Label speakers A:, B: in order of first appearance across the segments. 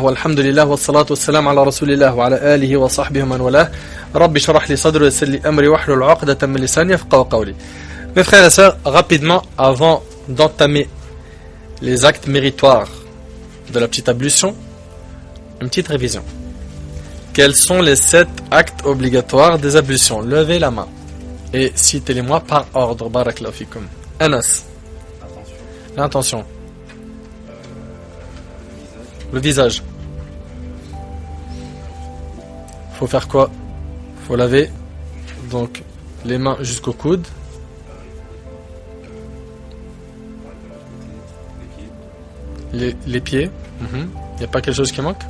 A: والحمد لله والصلاة والسلام على رسول الله وعلى آله وصحبه من والاه رب اشرح لي صدري ويسر لي أمري واحلل عقدة من لساني يفقهوا قولي. Mes frères et sœurs, rapidement, avant d'entamer les actes méritoires de la petite ablution, une petite révision. Quels sont les 7 actes obligatoires des ablutions? Levez la main et citez-les-moi par ordre. Barakallahu fikum. Anas. L'intention. Le visage. Faut faire quoi? Faut laver donc les mains jusqu'au coude. Les pieds. Il n'y a pas quelque chose qui manque?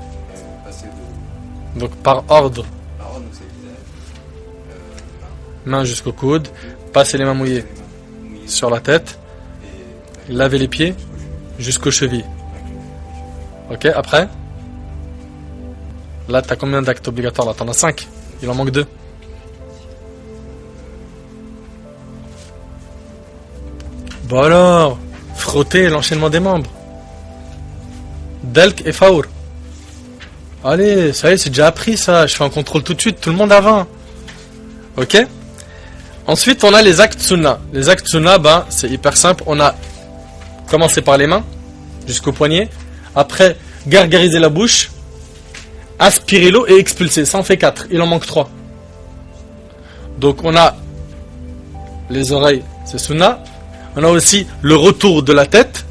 A: Donc par ordre. Mains jusqu'au coude. Passer les mains mouillées sur la tête. Laver les pieds jusqu'aux chevilles. Ok, après? Là, t'as combien d'actes obligatoires? Là, t'en as 5. Il en manque 2. Bon alors, frotter l'enchaînement des membres. Delk et Faour. Allez, ça y est, c'est déjà appris ça. Je fais un contrôle tout de suite, tout le monde a 20. Ok? Ensuite, on a les actes sunnah. Les actes sunnah, ben, c'est hyper simple. On a commencé par les mains, jusqu'au poignet. Après, gargariser la bouche, aspirer l'eau et expulser. Ça en fait 4. Il en manque 3. Donc, on a les oreilles, c'est sunnah. On a aussi le retour de la tête.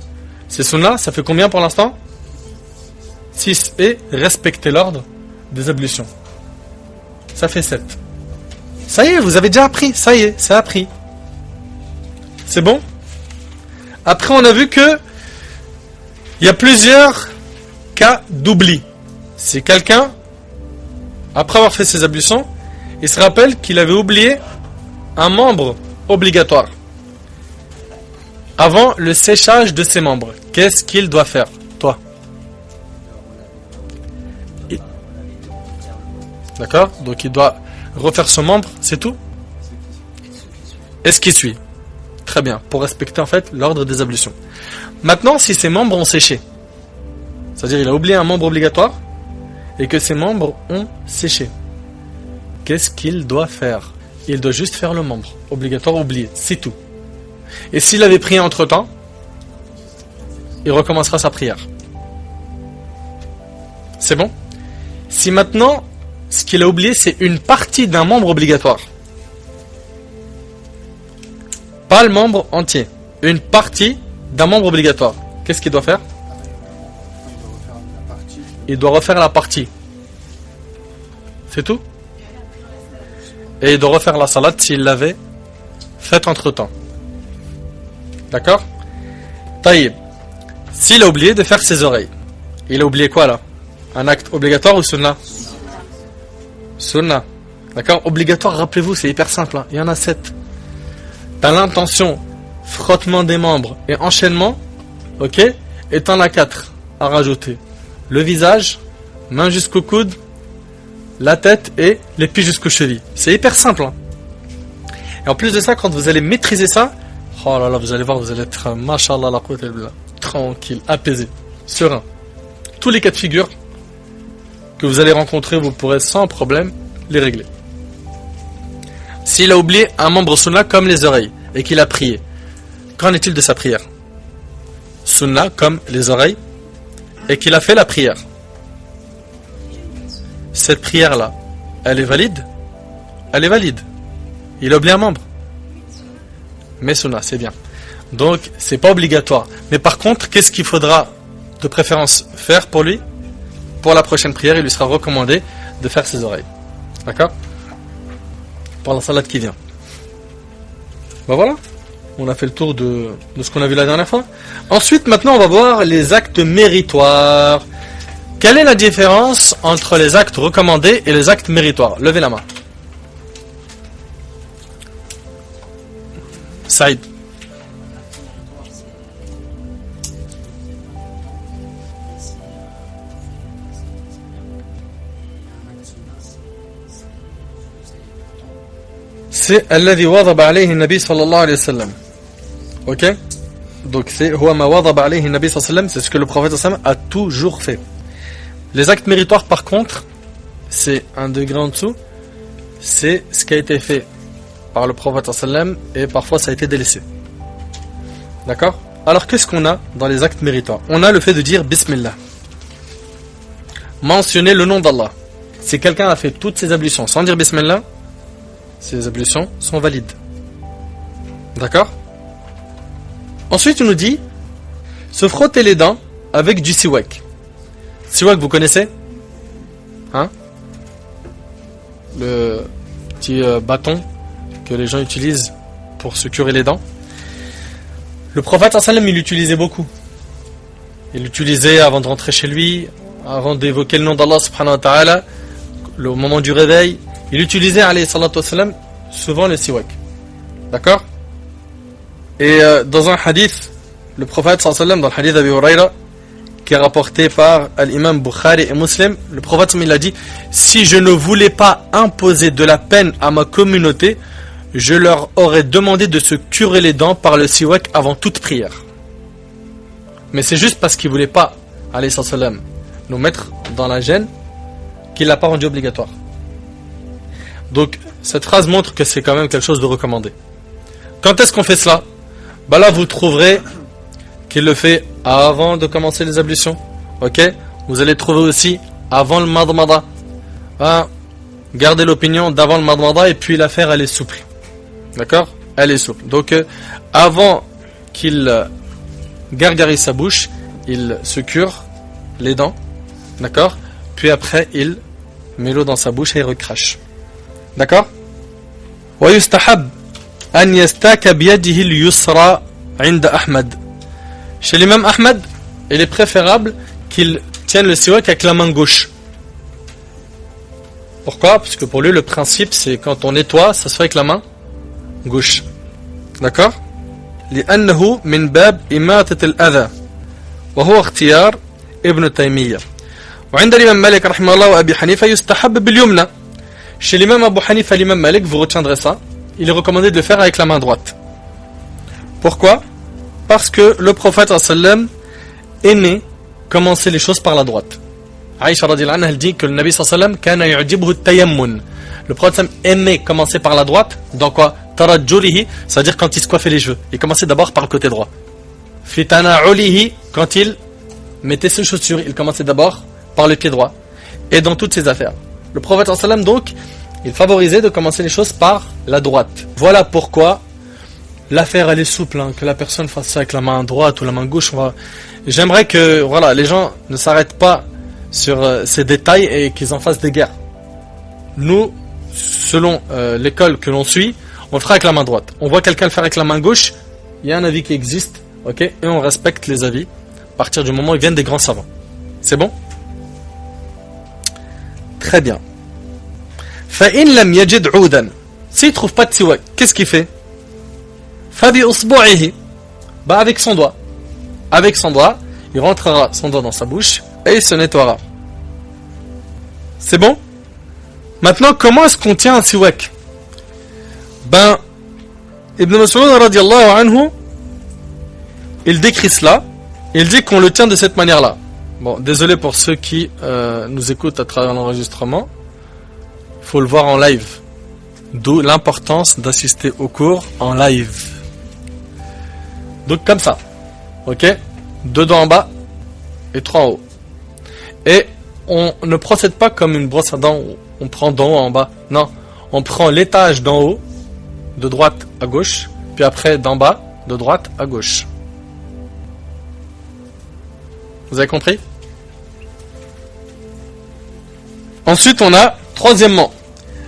A: C'est sunnah. Ça fait combien pour l'instant? 6. Et respecter l'ordre des ablutions. Ça fait 7. Ça y est, vous avez déjà appris. Ça y est, c'est appris. C'est bon? Après, on a vu que il y a plusieurs cas d'oubli. Si quelqu'un, après avoir fait ses ablutions, il se rappelle qu'il avait oublié un membre obligatoire avant le séchage de ses membres, qu'est-ce qu'il doit faire, toi? D'accord? Donc il doit refaire son membre, c'est tout? Et ce qui suit. Très bien, pour respecter en fait l'ordre des ablutions. Maintenant, si ses membres ont séché, c'est-à-dire il a oublié un membre obligatoire et que ses membres ont séché, qu'est-ce qu'il doit faire? Il doit juste faire le membre obligatoire oublié, c'est tout. Et s'il avait prié entre-temps, il recommencera sa prière. C'est bon? Si maintenant, ce qu'il a oublié, c'est une partie d'un membre obligatoire, pas le membre entier, une partie d'un membre obligatoire, qu'est-ce qu'il doit faire? Il doit refaire la partie. C'est tout? Et il doit refaire la salade s'il l'avait faite entre-temps. D'accord? Taïb. S'il a oublié de faire ses oreilles, il a oublié quoi là? Un acte obligatoire ou sunnah? Sunnah. D'accord? Obligatoire, rappelez-vous, c'est hyper simple. Hein. Il y en a 7. T'as l'intention, frottement des membres et enchaînement. Ok? Et t'en as 4 à rajouter. Le visage, main jusqu'au coude, la tête et les pieds jusqu'aux chevilles. C'est hyper simple. Hein. Et en plus de ça, quand vous allez maîtriser ça, oh là là, vous allez voir, vous allez être, mashallah, tranquille, apaisé, serein. Tous les cas de figure que vous allez rencontrer, vous pourrez sans problème les régler. S'il a oublié un membre sunnah comme les oreilles et qu'il a prié, qu'en est-il de sa prière? Sunnah comme les oreilles et qu'il a fait la prière. Cette prière-là, elle est valide? Elle est valide. Il a oublié un membre. Mais sunnah, c'est bien. Donc, c'est pas obligatoire. Mais par contre, qu'est-ce qu'il faudra de préférence faire pour lui? Pour la prochaine prière, il lui sera recommandé de faire ses oreilles. D'accord? Pour la salade qui vient. Ben voilà. On a fait le tour de ce qu'on a vu la dernière fois. Ensuite, maintenant, on va voir les actes méritoires. Quelle est la différence entre les actes recommandés et les actes méritoires? Levez la main. Saïd. C'est الذي وضب عليه النبي صلى الله عليه وسلم. Ok? Donc c'est هو ما وضب عليه النبي صلى الله عليه وسلم, c'est ce que le prophète صلى الله عليه وسلم a toujours fait. Les actes méritoires, par contre, c'est un degré en dessous. C'est ce qui a été fait par le prophète sallam et parfois ça a été délaissé. D'accord? Alors qu'est-ce qu'on a dans les actes méritoires? On a le fait de dire Bismillah. Mentionner le nom d'Allah. Si quelqu'un a fait toutes ses ablutions sans dire Bismillah, ces ablutions sont valides. D'accord? Ensuite, il nous dit se frotter les dents avec du siwak. Siwak, vous connaissez? Hein? Le petit bâton que les gens utilisent pour se curer les dents. Le prophète sallam, il l'utilisait beaucoup. Il l'utilisait avant de rentrer chez lui, avant d'évoquer le nom d'Allah subhanahu wa ta'ala, au moment du réveil. Il utilisait, alayhi salatu wassalam, souvent le siwak. D'accord? Et dans un hadith, le prophète sallam, dans le hadith d'Abi Huraira, qui est rapporté par l'imam Bukhari et Muslim, le prophète il a dit: si je ne voulais pas imposer de la peine à ma communauté, je leur aurais demandé de se curer les dents par le siwak avant toute prière. Mais c'est juste parce qu'il ne voulait pas, alayhi salam, nous mettre dans la gêne, qu'il ne l'a pas rendu obligatoire. Donc cette phrase montre que c'est quand même quelque chose de recommandé. Quand est-ce qu'on fait cela? Bah là vous trouverez qu'il le fait avant de commencer les ablutions. Ok? Vous allez trouver aussi avant le madmada. Gardez l'opinion d'avant le madmada et puis l'affaire elle est souple. D'accord? Elle est souple. Donc avant qu'il gargarise sa bouche, il se cure les dents. D'accord? Puis après il met l'eau dans sa bouche et il recrache. D'accord? Wa yustahab an yastaka biyadihi al-yusra 'inda Ahmad. Chez l'imam Ahmad, il est préférable qu'il tienne le siwak avec la main gauche. Pourquoi? Parce que pour lui le principe c'est quand on nettoie, ça se fait avec la main gauche. D'accord? لأنه من باب إماتة الأذى وهو اختيار ابن تيمية. وعند الإمام مالك رحمه الله وأبي حنيفة يستحب باليمنى. Chez l'imam Abu Hanifa et l'imam Malik, vous retiendrez ça, il est recommandé de le faire avec la main droite. Pourquoi? Parce que le prophète sallam aimait commencer les choses par la droite. Aïcha radhiyallahu anha, elle dit que le Nabi sallam kana yu'jibuhu at-tayammun. Le prophète sallam aimait commencer par la droite. Dans quoi? Tarajjulihi, c'est-à-dire quand il se coiffait les cheveux. Il commençait d'abord par le côté droit. Fi tana'ulihi, quand il mettait ses chaussures, il commençait d'abord par le pied droit. Et dans toutes ses affaires. Le prophète sallam donc, il favorisait de commencer les choses par la droite. Voilà pourquoi l'affaire elle est souple, que la personne fasse ça avec la main droite ou la main gauche. J'aimerais que voilà, les gens ne s'arrêtent pas sur ces détails et qu'ils en fassent des guerres. Nous, selon l'école que l'on suit, on le fera avec la main droite. On voit quelqu'un le faire avec la main gauche, il y a un avis qui existe, ok, et on respecte les avis à partir du moment où ils viennent des grands savants. C'est bon? Très bien. فَإِنْ لَمْ يَجِدْ عُودًا. S'il ne trouve pas de siwak, qu'est-ce qu'il fait? فَبِأُصْبُعِهِ. Avec son doigt. Avec son doigt, il rentrera son doigt dans sa bouche et il se nettoiera. C'est bon? Maintenant, comment est-ce qu'on tient un siwak? Ibn Mas'ud radiyallahu anhu, il décrit cela, il dit qu'on le tient de cette manière-là. Bon, désolé pour ceux qui nous écoutent à travers l'enregistrement. Il faut le voir en live. D'où l'importance d'assister au cours en live. Donc comme ça. Ok? 2 doigts en bas et 3 en haut. Et on ne procède pas comme une brosse à dents où on prend d'en haut en bas. Non. On prend l'étage d'en haut, de droite à gauche, puis après d'en bas, de droite à gauche. Vous avez compris? Ensuite, on a, troisièmement,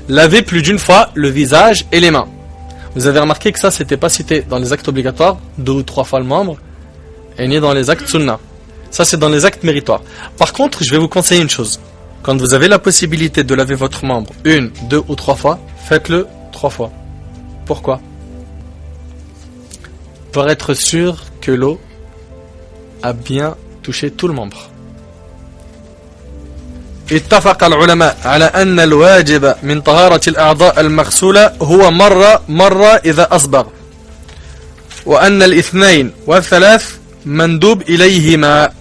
A: laver plus d'une fois le visage et les mains. Vous avez remarqué que ça, c'était pas cité dans les actes obligatoires, 2 ou 3 fois le membre, et ni dans les actes sunnah. Ça, c'est dans les actes méritoires. Par contre, je vais vous conseiller une chose. Quand vous avez la possibilité de laver votre membre 1, 2 ou 3 fois, faites-le 3 fois. Pourquoi? Pour être sûr que l'eau a bien touché tout le membre. اتفق العلماء على أن الواجب من طهارة الأعضاء المغسولة هو مرة إذا أصبغ وأن الاثنين والثلاث مندوب إليهما.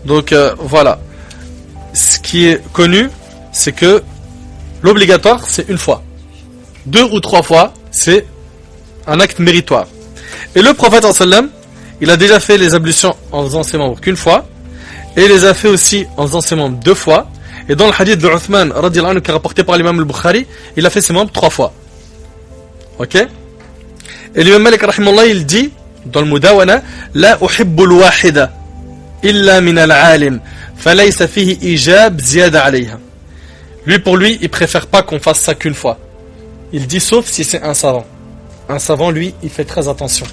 A: Donc voilà, qui est connu, c'est que l'obligatoire, c'est une fois. 2 ou 3 fois, c'est un acte méritoire. Et le prophète sallam, il a déjà fait les ablutions en faisant ses membres qu'une fois, et il les a fait aussi en faisant ses membres 2 fois. Et dans le hadith de Uthman, radiyallahu anhu, qui est rapporté par l'imam al-Bukhari, il a fait ses membres 3 fois. Ok? Et l'imam Malik, rahimahullah, il dit, dans le Mudawana, La uhibbu al-wahida, illa min al-alim, falaysa fihi ijab ziyada alayha. Lui, pour lui, il préfère pas qu'on fasse ça qu'une fois. Il dit sauf si c'est un savant. Un savant, lui, il fait très attention.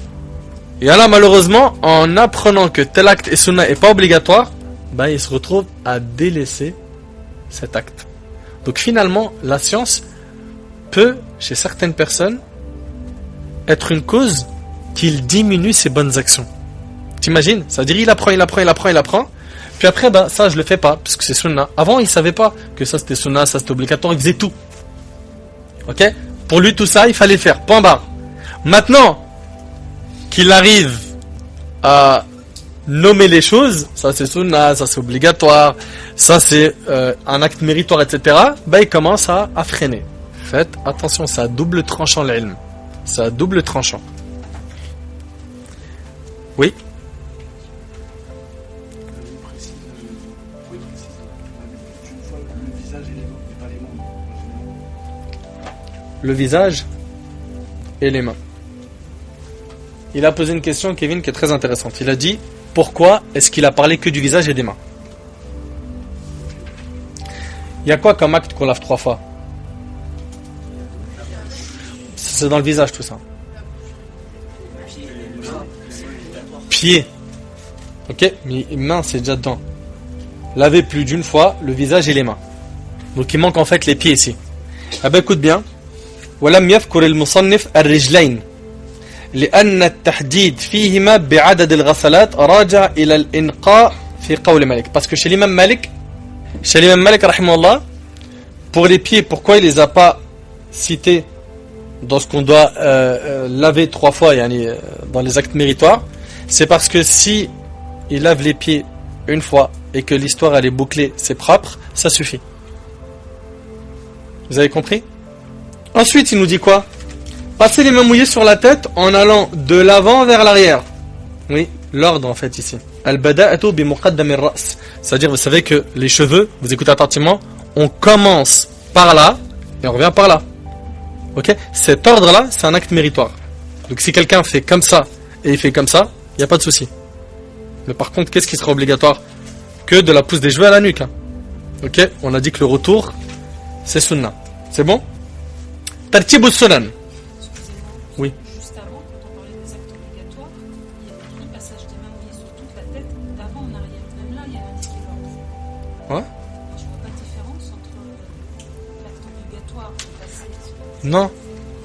A: Et là, malheureusement, en apprenant que tel acte et sunna est pas obligatoire, ben, il se retrouve à délaisser cet acte. Donc finalement, la science peut, chez certaines personnes, être une cause qu'il diminue ses bonnes actions. T'imagines? Ça veut dire il apprend. Puis après, ben, ça je le fais pas, parce que c'est sunna. Avant, il savait pas que ça c'était sunna, ça c'était obligatoire, il faisait tout. Ok? Pour lui, tout ça, il fallait le faire. Point barre. Maintenant qu'il arrive à nommer les choses, ça c'est sunna, ça c'est obligatoire, ça c'est un acte méritoire, etc. Ben, il commence à freiner. Faites attention, c'est à double tranchant l'ilm. C'est à double tranchant. Oui? Le visage et les mains. Il a posé une question, Kevin, qui est très intéressante. Il a dit, pourquoi est-ce qu'il a parlé que du visage et des mains? Il y a quoi comme acte qu'on lave 3 fois? C'est dans le visage tout ça. Pieds. Ok, mais mains c'est déjà dedans. Laver plus d'une fois le visage et les mains. Donc il manque en fait les pieds ici. Ah ben écoute bien. ولم يذكر المصنف الرجلين لأن التحديد فيهما بعدد الغسلات راجع إلى الإنقاء في قول مالك. Parce que chez l'imam Malik rahimahullah, pour les pieds, pourquoi il les a pas cités dans ce qu'on doit laver 3 fois, dans les actes méritoires? C'est parce que si il lave les pieds une fois et que l'histoire elle est bouclée, c'est propre, ça suffit. Vous avez compris? Ensuite, il nous dit quoi? Passer les mains mouillées sur la tête en allant de l'avant vers l'arrière. Oui, l'ordre en fait ici. Al-bada'atu bi muqaddam ar-ra's. C'est-à-dire, vous savez que les cheveux, vous écoutez attentivement, on commence par là et on revient par là. Ok? Cet ordre-là, c'est un acte méritoire. Donc si quelqu'un fait comme ça et il fait comme ça, il n'y a pas de souci. Mais par contre, qu'est-ce qui sera obligatoire? Que de la pousse des cheveux à la nuque. Hein. Ok? On a dit que le retour, c'est sunna. C'est bon? Tartib sunan. Oui.
B: Juste avant, quand on parlait des actes obligatoires, il y avait écrit passage des mains mouillées sur toute la tête, d'avant en arrière. Même là, il y a indiqué l'ordre.
A: Ouais.
B: Je vois pas de différence entre l'acte obligatoire et passer.
A: Non,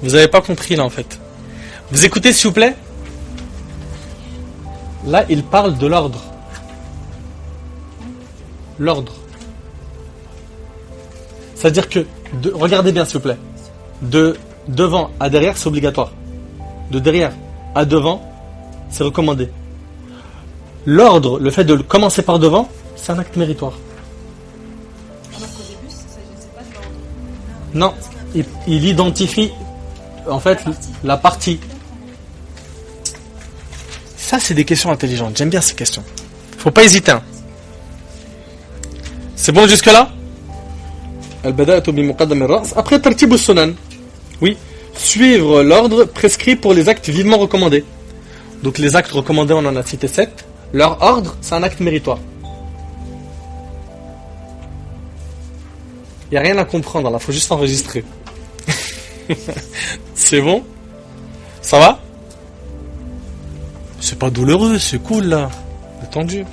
A: vous n'avez pas compris là en fait. Vous écoutez s'il vous plaît? Là, il parle de l'ordre. L'ordre. C'est-à-dire que, regardez bien s'il vous plaît. De devant à derrière, c'est obligatoire. De derrière à devant, c'est recommandé. L'ordre, le fait de commencer par devant, c'est un acte méritoire.
B: Alors qu'au début, c'est pas de l'ordre.
A: Non, il identifie en fait la partie. Ça, c'est des questions intelligentes. J'aime bien ces questions. Faut pas hésiter. Hein. C'est bon jusque-là? Après, tartib sunan. Oui, suivre l'ordre prescrit pour les actes vivement recommandés. Donc les actes recommandés, on en a cité 7. Leur ordre, c'est un acte méritoire. Il n'y a rien à comprendre là, il faut juste enregistrer. C'est bon? Ça va? C'est pas douloureux, c'est cool là. Détendu.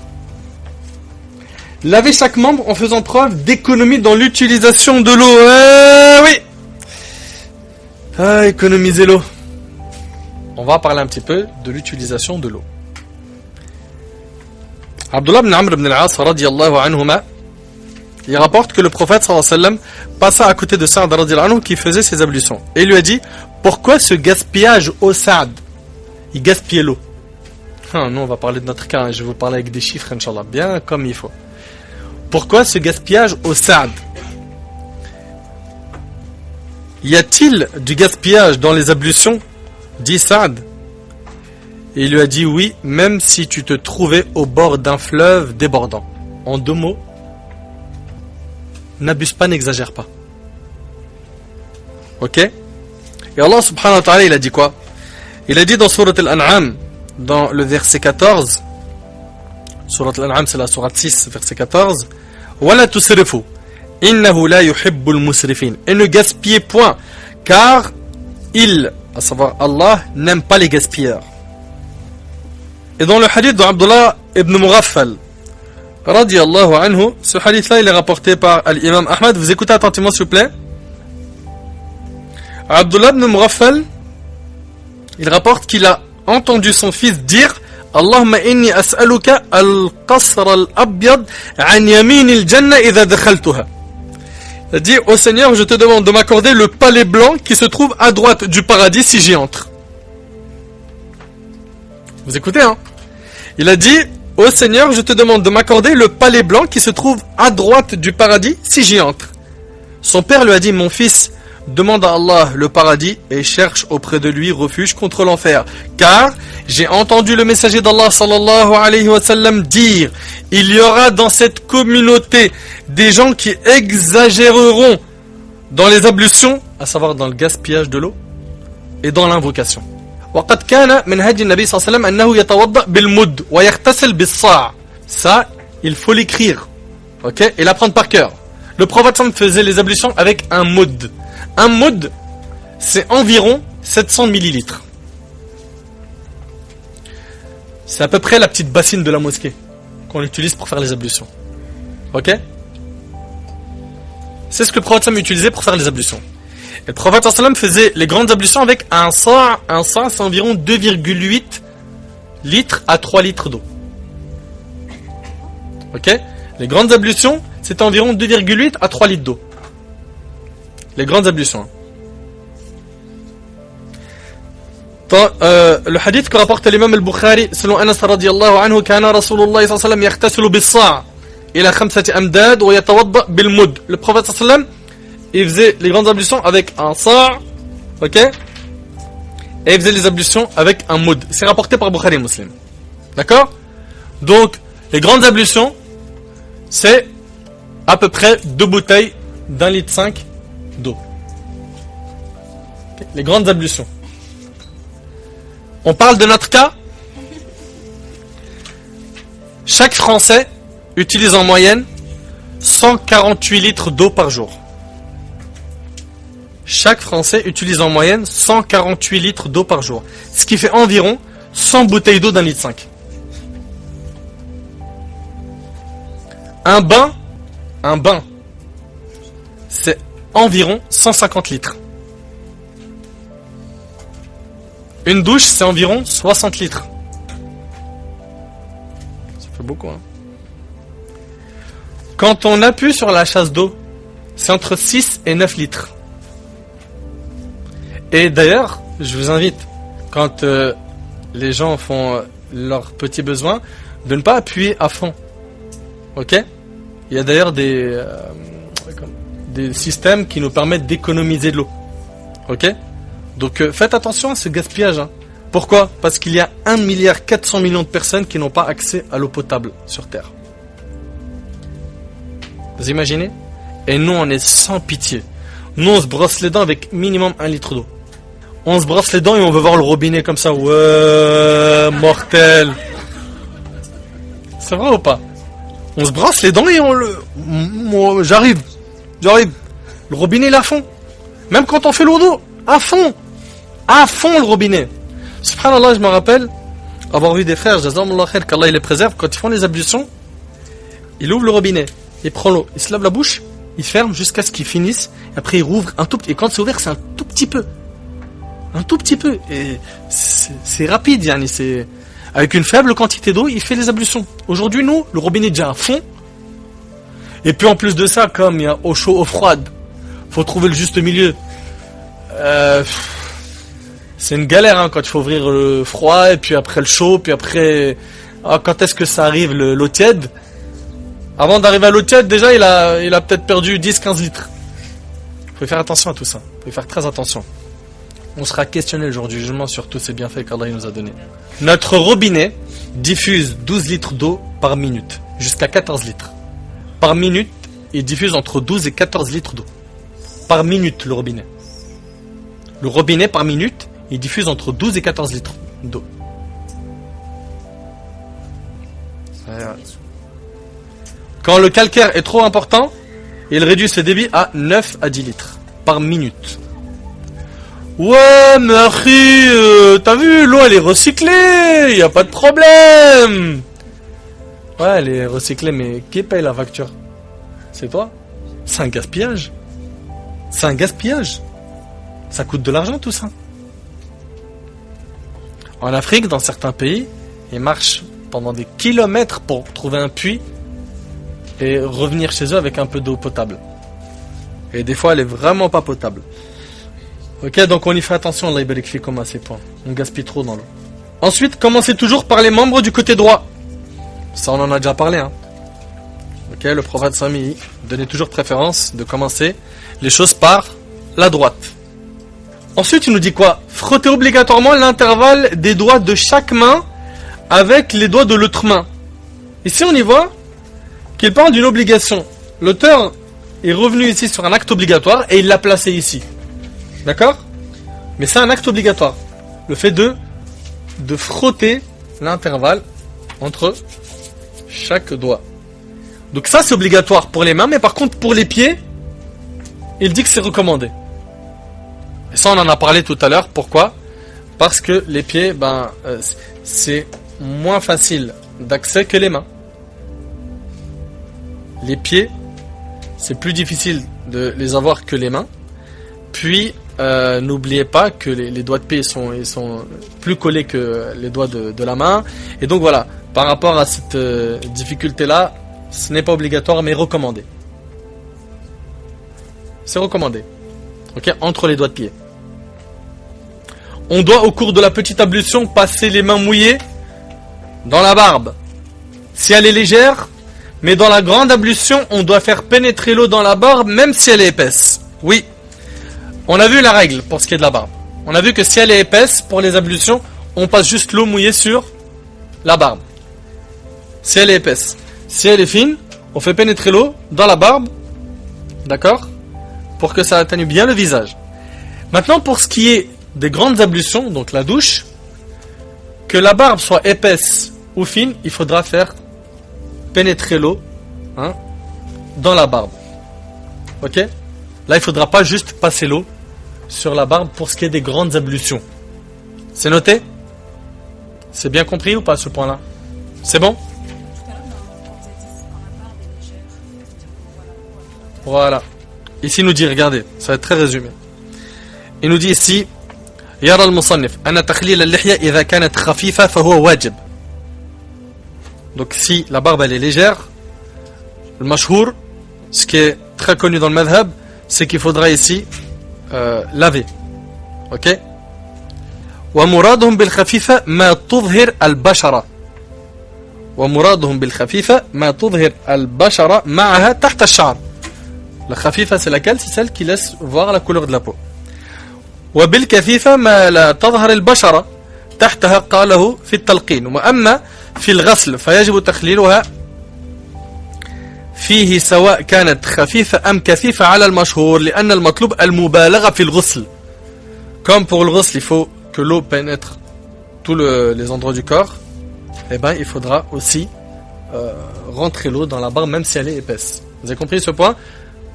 A: Laver chaque membre en faisant preuve d'économie dans l'utilisation de l'eau. Oui. Ah, économiser l'eau. On va parler un petit peu de l'utilisation de l'eau. Abdullah ibn Amr ibn al-As radiyallahu anhuma, il rapporte que le prophète sallallahu alayhi wa sallam passa à côté de Sa'd radiyallahu anhu qui faisait ses ablutions. Et il lui a dit, pourquoi ce gaspillage au Sa'd? Il gaspillait l'eau. Nous on va parler de notre cas, je vais vous parler avec des chiffres, Inch'Allah, bien comme il faut. Pourquoi ce gaspillage au Saad? Y a-t-il du gaspillage dans les ablutions? Dit Saad. Et il lui a dit oui, même si tu te trouvais au bord d'un fleuve débordant. En 2 mots, n'abuse pas, n'exagère pas. Ok? Et Allah subhanahu wa ta'ala, il a dit quoi? Il a dit dans Surat Al-An'am, dans le verset 14, Surat Al-An'am c'est la Surat 6, verset 14, وَلَا تُسْرِفُوا إِنَّهُ لَا يُحِبُّ الْمُسْرِفِينَ. Et ne gaspillez point, car il, à savoir Allah, n'aime pas les gaspilleurs. Et dans le hadith d'Abdullah ibn Mughaffal, radiyallahu anhu, ce hadith-là, il est rapporté par l'imam Ahmad. Vous écoutez attentivement, s'il vous plaît. Abdullah ibn Mughaffal, il rapporte qu'il a entendu son fils dire Allahumma inni as'aluka al-qasr al-abyad an yamin al-jannah idha dakhaltuha. Il a dit, ô Seigneur, je te demande de m'accorder le palais blanc qui se trouve à droite du paradis si j'y entre. Vous écoutez, hein? Il a dit, ô Seigneur, je te demande de m'accorder le palais blanc qui se trouve à droite du paradis si j'y entre. Son père lui a dit, mon fils, demande à Allah le paradis et cherche auprès de lui refuge contre l'enfer. Car j'ai entendu le messager d'Allah sallallahu alayhi wa sallam dire, il y aura dans cette communauté des gens qui exagéreront dans les ablutions, à savoir dans le gaspillage de l'eau et dans l'invocation. وقد كان من هدي النبي صلى الله عليه وسلم أنه يتوضأ بالمد ويغتسل بالصاع. Ça, il faut l'écrire, ok, et l'apprendre par cœur. Le prophète faisait les ablutions avec un moud. Un moud, c'est environ 700 millilitres. C'est à peu près la petite bassine de la mosquée qu'on utilise pour faire les ablutions. Ok? C'est ce que le prophète utilisait pour faire les ablutions. Et le prophète faisait les grandes ablutions avec un sa', c'est environ 2,8 litres à 3 litres d'eau. Ok? Les grandes ablutions, c'est environ 2,8 à 3 litres d'eau. Les grandes ablutions. Le hadith que rapporte l'imam al-Bukhari, selon Anas radiyallahu anhu, kana Rasulullah sallallahu alayhi wa sallam yaghtasilu bis-sa' ila 5 amdad wa yatawadda bil-mud. Le prophète sallallahu alayhi wa sallam, il faisait les grandes ablutions avec un sa', ok, et il faisait les ablutions avec un moud. C'est rapporté par Bukhari et Muslim. D'accord? Donc, les grandes ablutions, c'est à peu près 2 bouteilles d'1,5 litre d'eau. Okay. Les grandes ablutions. On parle de notre cas. Chaque Français utilise en moyenne 148 litres d'eau par jour. Chaque Français utilise en moyenne 148 litres d'eau par jour. Ce qui fait environ 100 bouteilles d'eau d'1,5 litre. Un bain, c'est environ 150 litres. Une douche, c'est environ 60 litres. Ça fait beaucoup, hein. Quand on appuie sur la chasse d'eau, c'est entre 6 et 9 litres. Et d'ailleurs, je vous invite, quand les gens font leurs petits besoins, de ne pas appuyer à fond. Ok? Il y a d'ailleurs des systèmes qui nous permettent d'économiser de l'eau. Ok? Donc faites attention à ce gaspillage. Hein. Pourquoi? Parce qu'il y a 1,4 milliard de personnes qui n'ont pas accès à l'eau potable sur Terre. Vous imaginez? Et nous, on est sans pitié. Nous, on se brosse les dents avec minimum 1 litre d'eau. On se brosse les dents et on veut voir le robinet comme ça. Ouais, mortel. C'est vrai ou pas? On se brosse les dents et on le... J'arrive. Le robinet, il est à fond. Même quand on fait l'eau d'eau, à fond le robinet. Subhanallah, je me rappelle avoir vu des frères, Jazamullah khair, qu'Allah il les préserve, quand ils font les ablutions, il ouvre le robinet, il prend l'eau, il se lave la bouche, il ferme jusqu'à ce qu'il finisse, et après il rouvre un tout petit, et quand c'est ouvert, c'est un tout petit peu. Et c'est rapide, yani, c'est... Avec une faible quantité d'eau, il fait les ablutions. Aujourd'hui, nous, le robinet est déjà à fond. Et puis en plus de ça, comme il y a eau chaude, eau froide, faut trouver le juste milieu. C'est une galère hein, quand il faut ouvrir le froid, et puis après le chaud, puis après... quand est-ce que ça arrive, l'eau tiède? Avant d'arriver à l'eau tiède, déjà, il a peut-être perdu 10-15 litres. Faut faire attention à tout ça. Faut faire très attention. On sera questionné le jour du jugement sur tous ces bienfaits qu'Allah nous a donnés. Notre robinet diffuse 12 litres d'eau par minute, jusqu'à 14 litres. Par minute, il diffuse entre 12 et 14 litres d'eau. Par minute, le robinet. Le robinet, par minute, il diffuse entre 12 et 14 litres d'eau. Quand le calcaire est trop important, il réduit ce débit à 9 à 10 litres par minute. Ouais, mais Harry, t'as vu, l'eau elle est recyclée, y a pas de problème. Ouais, elle est recyclée, mais qui paye la facture? C'est toi? C'est un gaspillage. C'est un gaspillage. Ça coûte de l'argent tout ça. En Afrique, dans certains pays, ils marchent pendant des kilomètres pour trouver un puits et revenir chez eux avec un peu d'eau potable. Et des fois, elle est vraiment pas potable. Ok, donc on y fait attention, Allah ibarik fikum à ces points. On gaspille trop dans l'eau. Ensuite, commencez toujours par les membres du côté droit. Ça, on en a déjà parlé. Hein. Ok, le prophète Sami donnait toujours préférence de commencer les choses par la droite. Ensuite, il nous dit quoi? Frotter obligatoirement l'intervalle des doigts de chaque main avec les doigts de l'autre main. Ici, on y voit qu'il parle d'une obligation. L'auteur est revenu ici sur un acte obligatoire et il l'a placé ici. D'accord? Mais c'est un acte obligatoire. Le fait de frotter l'intervalle entre chaque doigt. Donc ça, c'est obligatoire pour les mains, mais par contre, pour les pieds, il dit que c'est recommandé. Et ça, on en a parlé tout à l'heure. Pourquoi? Parce que les pieds, c'est moins facile d'accès que les mains. Les pieds, c'est plus difficile de les avoir que les mains. Puis, n'oubliez pas que les doigts de pied ils sont plus collés que les doigts de la main. Et donc voilà, par rapport à cette difficulté-là, ce n'est pas obligatoire, mais recommandé. C'est recommandé. Ok, entre les doigts de pied. On doit, au cours de la petite ablution, passer les mains mouillées dans la barbe. Si elle est légère, mais dans la grande ablution, on doit faire pénétrer l'eau dans la barbe, même si elle est épaisse. Oui. On a vu la règle pour ce qui est de la barbe. On a vu que si elle est épaisse, pour les ablutions, on passe juste l'eau mouillée sur la barbe. Si elle est épaisse. Si elle est fine, on fait pénétrer l'eau dans la barbe. D'accord? Pour que ça atténue bien le visage. Maintenant, pour ce qui est des grandes ablutions, donc la douche, que la barbe soit épaisse ou fine, il faudra faire pénétrer l'eau dans la barbe. Ok? Là, il ne faudra pas juste passer l'eau sur la barbe pour ce qui est des grandes ablutions. C'est noté? C'est bien compris ou pas ce point-là? C'est bon? Voilà. Ici, il nous dit, regardez, ça va être très résumé. Il nous dit ici, يرى المصنف أن تخليل اللحية إذا كانت خفيفة فهو واجب. Donc si la barbe elle est légère, le mashhour, ce qui est très connu dans le madhab, c'est qu'il faudra ici laver. Ok? ومرادهم بالخفيفة ما تظهر البشرة. ومرادهم بالخفيفة ما تظهر البشرة معها تحت الشعر. La khafifa c'est laquelle? C'est celle qui laisse voir la couleur de la peau. وبالكثيفة ما لا تظهر البشرة تحتها قاله في التلقين. وأما في الغسل فيجب تخليلها فيه سواء كانت خفيفة أم كثيفة على المشهور لأن المطلوب المبالغة في الغسل. Comme pour le ghusl, il faut que l'eau pénètre tous les endroits du corps, et ben il faudra aussi rentrer l'eau dans la barbe même si elle est épaisse. Vous avez compris ce point?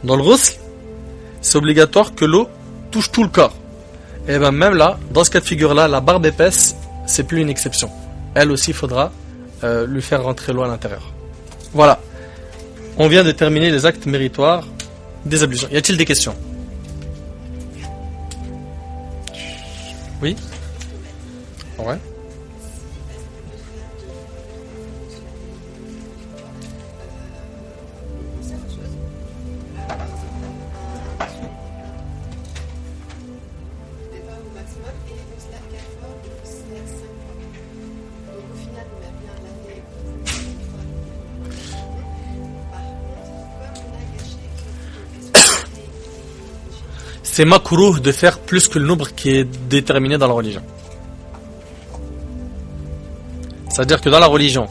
A: Dans le ghusl, c'est obligatoire que l'eau touche tout le corps. Et bien même là, dans ce cas de figure-là, la barbe épaisse, c'est plus une exception. Elle aussi, il faudra lui faire rentrer l'eau à l'intérieur. Voilà. On vient de terminer les actes méritoires des ablutions. Y a-t-il des questions? Oui? Ouais. c'est makrouh de faire plus que le nombre qui est déterminé dans la religion. C'est-à-dire que dans la religion,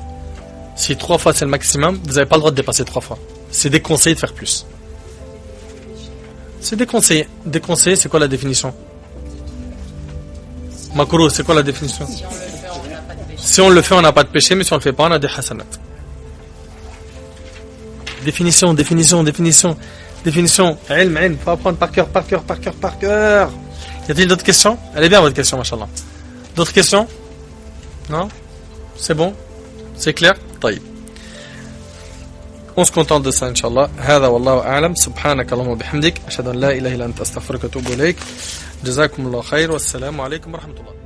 A: si 3 fois c'est le maximum, vous n'avez pas le droit de dépasser 3 fois. C'est déconseillé de faire plus. C'est déconseillé. Déconseillé, c'est quoi la définition? Makrouh, c'est quoi la définition? Si on le fait, on n'a pas de péché, mais si on le fait pas, on a des hasanat. Définition. Ilm, ilm, faut apprendre par cœur. Y a-t-il d'autres questions? Elle est bien votre question, mashallah. D'autres questions? Non? C'est bon? C'est clair? طيب. On se contente de ça, Inch'Allah. هذا والله أعلم. سبحانك اللهم وبحمدك. أشهد أن لا إله إلا أنت أستغفرك وأتوب إليك. جزاكم الله خير والسلام عليكم ورحمة الله.